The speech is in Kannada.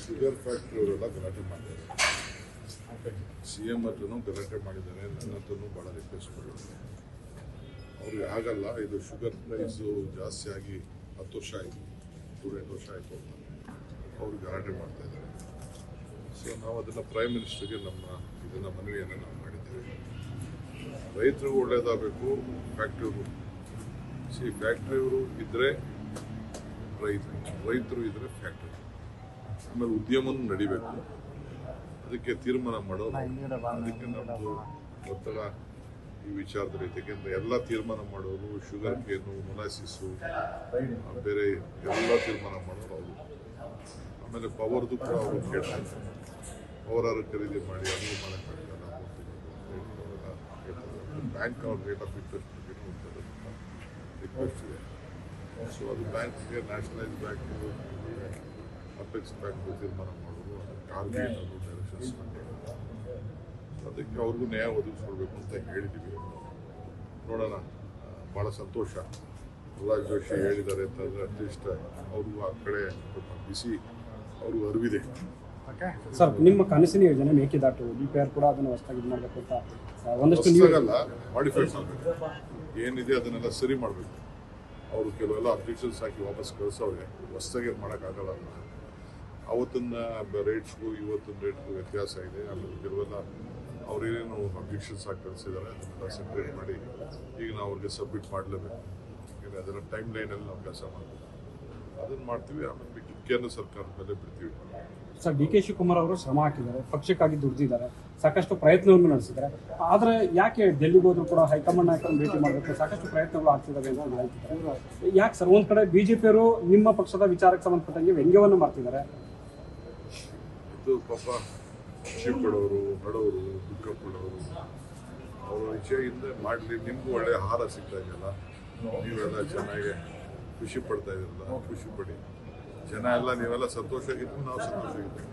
ಶುಗರ್ ಫ್ಯಾಕ್ಟ್ರಿ ಅವರೆಲ್ಲ ಗಲಾಟೆ ಮಾಡಿದ್ದಾರೆ. CM ಹತ್ರನೂ ಗಲಾಟೆ ಮಾಡಿದ್ದಾರೆ, ನನ್ನ ಹತ್ರನೂ ಭಾಳ ರಿಕ್ವೆಸ್ಟ್ ಮಾಡಿದ್ದಾರೆ. ಅವ್ರಿಗೆ ಆಗಲ್ಲ, ಇದು ಶುಗರ್ ಪ್ರೈಸು ಜಾಸ್ತಿ ಆಗಿ 10 ವರ್ಷ ಆಯಿತು, 2-2 ವರ್ಷ ಆಯಿತು ಅಂತ ಅವ್ರು ಗಲಾಟೆ ಮಾಡ್ತಾ ಇದ್ದಾರೆ. ಸೊ ನಾವು ಅದನ್ನು ಪ್ರೈಮ್ ಮಿನಿಸ್ಟರ್ಗೆ ಇದನ್ನು ಮನವಿಯನ್ನು ನಾವು ಮಾಡಿದ್ದೇವೆ. ರೈತರಿಗೂ ಒಳ್ಳೇದಾಗಬೇಕು, ಫ್ಯಾಕ್ಟ್ರಿಯವರು ಫ್ಯಾಕ್ಟ್ರಿಯವರು ಇದ್ದರೆ ರೈತರು ಇದ್ದರೆ ಫ್ಯಾಕ್ಟ್ರಿ, ಆಮೇಲೆ ಉದ್ಯಮನೂ ನಡಿಬೇಕು. ಅದಕ್ಕೆ ತೀರ್ಮಾನ ಮಾಡೋದು, ಅದಕ್ಕೆ ನಮ್ಮದು ಒತ್ತಡ ಈ ವಿಚಾರದಲ್ಲಿ. ಯಾಕೆಂದರೆ ಎಲ್ಲ ತೀರ್ಮಾನ ಮಾಡೋರು ಶುಗರ್ ಕೇನು, ಮೊಲಾಸಿಸು, ಬೇರೆ ಎಲ್ಲ ತೀರ್ಮಾನ ಮಾಡೋರು ಅವರು. ಆಮೇಲೆ ಪವರ್ದು ಕೂಡ ಅವರು ಕೇಳ್ತಾರೆ, ಪವರ್ ಖರೀದಿ ಮಾಡಿ ಅದನ್ನು ಮಾಡೋಕ್ಕಾಗಲ್ಲ, ಬ್ಯಾಂಕ್ ಅವ್ರ ರೇಟ್ ಆಫ್ ಇಂಟ್ರೆಸ್ಟ್ ಬಗ್ಗೆ ರಿಕ್ವೆಸ್ಟ್ ಇದೆ. ಸೊ ಅದು ಬ್ಯಾಂಕ್ಗೆ ನ್ಯಾಷನಲೈಸ್ ಬ್ಯಾಂಕು, ಅಪೆಕ್ಸ್ ಬ್ಯಾಂಕ್ ತೀರ್ಮಾನ ಮಾಡೋದು, ಅದಕ್ಕೆ ಏನಾದರೂ ಡೈರೆಕ್ಷನ್ಸ್ ಮಾಡೋದು, ಅದಕ್ಕೆ ಅವ್ರಿಗೂ ನ್ಯಾಯ ಒದಗಿಸ್ಕೊಡ್ಬೇಕು ಅಂತ ಹೇಳಿದ್ದೀವಿ. ನೋಡೋಣ. ಭಾಳ ಸಂತೋಷ ಪ್ರಹ್ಲಾದ್ ಜೋಶಿ ಹೇಳಿದ್ದಾರೆ ಅಂತಂದರೆ ಅಟ್ಲೀಸ್ಟ್ ಅವ್ರಿಗೂ ಆ ಕಡೆ ಸ್ವಲ್ಪ ಬಿಸಿ ಅವ್ರಿಗೂ ಅರಿವಿದೆ. ಸರ್, ನಿಮ್ಮ ಕನಸಿನ ಯೋಜನೆ ಮೇಕೆದಾಟು DPR ಕೂಡ ಅದನ್ನು ಹೊಸದಾಗಿ ಇದು ಮಾಡಬೇಕು ಅಂತ ಒಂದಷ್ಟು ಹೊಸದಾಗಲ್ಲ, ಮಾಡಿಫೈ ಮಾಡಬೇಕು. ಏನಿದೆ ಅದನ್ನೆಲ್ಲ ಸರಿ ಮಾಡಬೇಕು. ಅವರು ಕೆಲವೆಲ್ಲ ಅಬ್ಜೆಕ್ಷನ್ಸ್ ಹಾಕಿ ವಾಪಸ್ ಕಳಿಸೋರೆ, ಹೊಸದಾಗಿ ಮಾಡೋಕ್ಕಾಗಲ್ಲ. ಅವತ್ತಿನ ರೇಟ್ಸ್ಗೂ ಇವತ್ತಿನ ರೇಟ್ಗೂ ವ್ಯತ್ಯಾಸ ಇದೆ. ಆಮೇಲೆ ಕೆಲವೆಲ್ಲ ಅವ್ರೇನೇನು ಅಬ್ಜೆಕ್ಷನ್ಸ್ ಹಾಕಿ ಕಳಿಸಿದ್ದಾರೆ ಅದನ್ನೆಲ್ಲ ಸೆಪ್ರೇಟ್ ಮಾಡಿ ಈಗ ನಾವು ಅವ್ರಿಗೆ ಸಬ್ಮಿಟ್ ಮಾಡಲೇಬೇಕು. ಯಾಕೆಂದರೆ ಅದರ ಟೈಮ್ ಲೈನಲ್ಲಿ ನಾವು ಕೆಲಸ ಮಾಡಬೇಕು, ಅದನ್ನು ಮಾಡ್ತೀವಿ. ಆಮೇಲೆ ಕೇಂದ್ರ ಸರ್ಕಾರದ ಮೇಲೆ ಬಿಡ್ತೀವಿ. ಸರ್, DK ಶಿವಕುಮಾರ್ ಅವರು ಶ್ರಮ ಹಾಕಿದ್ದಾರೆ, ಪಕ್ಷಕ್ಕಾಗಿ ದುಡಿದಿದ್ದಾರೆ, ಸಾಕಷ್ಟು ಪ್ರಯತ್ನವನ್ನು ನಡೆಸಿದ್ದಾರೆ. ಆದರೆ ಯಾಕೆ ಡೆಲ್ಲಿಗೆ ಹೋದ್ರು ಕೂಡ ಹೈಕಮಾಂಡ್ ನಾಯಕರನ್ನು ಭೇಟಿ ಮಾಡಬೇಕು, ಸಾಕಷ್ಟು ಪ್ರಯತ್ನಗಳು ಆಗ್ತಿದ್ದಾವೆ ಅಂತ ಹೇಳ್ತಿದ್ದಾರೆ. ಯಾಕೆ ಸರ್? ಒಂದು ಕಡೆ BJPಯವರು ನಿಮ್ಮ ಪಕ್ಷದ ವಿಚಾರಕ್ಕೆ ಸಂಬಂಧಪಟ್ಟಂಗೆ ವ್ಯಂಗ್ಯವನ್ನು ಮಾಡ್ತಿದ್ದಾರೆ. ಇದು ಪಾಪ ಖುಷಿ ಪಡೋರು, ನಡೋರು, ದುಃಖ ಪಡೋರು, ಅವರ ಇಚ್ಛೆಯಿಂದ ಮಾಡಲಿ. ನಿಮಗೂ ಒಳ್ಳೆಯ ಆಹಾರ ಸಿಗ್ತಾ ಇದೆಯಲ್ಲ, ನೀವೆಲ್ಲ ಚೆನ್ನಾಗಿ ಖುಷಿ ಪಡ್ತಾ ಇದ್ದೀರಲ್ಲ, ಖುಷಿ ಪಡಿ. ಜನ ಎಲ್ಲ ನೀವೆಲ್ಲ ಸಂತೋಷ ಆಗಿದ್ದು ನಾವು ಸಂತೋಷ ಆಗಿದ್ದೀವಿ.